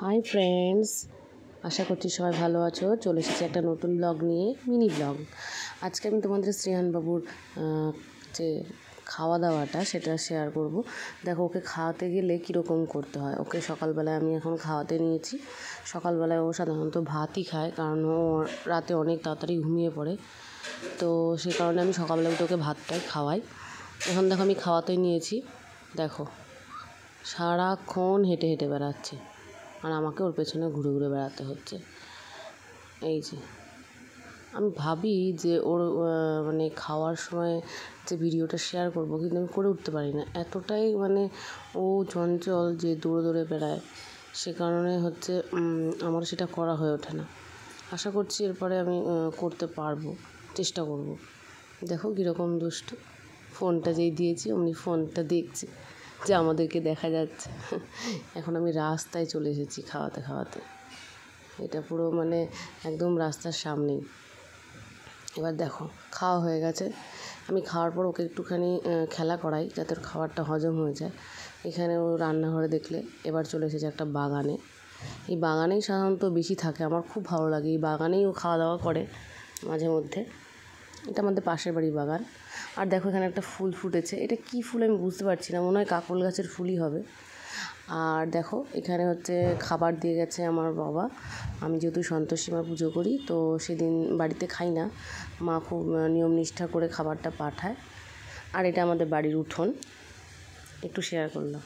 Hi friends, আশা করছি সবাই ভালো আছো। চলে এসেছি একটা নতুন ব্লগ নিয়ে, মিনি ব্লগ। আজকে আমি তোমাদের শ্রেয়ানবাবুর যে খাওয়া দাওয়াটা সেটা শেয়ার করব। দেখো, ওকে খাওয়াতে গেলে কীরকম করতে হয়। ওকে সকালবেলায় আমি এখন খাওয়াতে নিয়েছি। সকালবেলায় ও সাধারণত ভাতই খায়, কারণ ও রাতে অনেক তাড়াতাড়ি ঘুমিয়ে পড়ে। তো সেই কারণে আমি সকালবেলা উঠে ওকে ভাতটাই খাওয়াই। এখন দেখো আমি খাওয়াতে নিয়েছি। দেখো, সারাক্ষণ হেঁটে হেঁটে বেড়াচ্ছে, আর আমাকে ওর পেছনে ঘুরে ঘুরে বেড়াতে হচ্ছে। এই যে আমি ভাবি যে ওর মানে খাওয়ার সময় যে ভিডিওটা শেয়ার করব, কিন্তু আমি করে উঠতে পারি না। এতটাই ও চঞ্চল যে দৌড়ে দৌড়ে বেড়ায়, সে কারণে আমার সেটা করা হয়ে ওঠে না। আশা করছি এরপরে আমি করতে পারবো, চেষ্টা করব। দেখো কীরকম দুষ্টু, ফোনটা যেই দিয়েছি অমনি ফোনটা দেখছি যে আমাদেরকে দেখা যাচ্ছে। এখন আমি রাস্তায় চলে এসেছি খাওয়াতে খাওয়াতে। এটা পুরো একদম রাস্তার সামনেই। এবার দেখো, খাওয়া হয়ে গেছে। আমি খাওয়ার পর ওকে একটুখানি খেলা করাই, যাতে ওর খাবারটা হজম হয়ে যায়। এখানে ও রান্নাঘরে দেখলে এবার চলে এসেছে একটা বাগানে। এই বাগানেই সাধারণত বেশি থাকে, আমার খুব ভালো লাগে। এই বাগানেই ও খাওয়া দাওয়া করে মাঝে মধ্যে। এটা আমাদের পাশের বাড়ির বাগান। আর দেখো, এখানে একটা ফুল ফুটেছে। এটা কী ফুল আমি বুঝতে পারছি না, মনে হয় কাকরোল গাছের ফুলই হবে। আর দেখো, এখানে খাবার দিয়ে গেছে আমার বাবা। আমি যেহেতু সন্তোষী মা পুজো করি, তো সেদিন বাড়িতে খাই না, মা খুব নিয়ম নিষ্ঠা করে খাবারটা পাঠায়। আর এটা আমাদের বাড়ির উঠোন, একটু শেয়ার করলাম।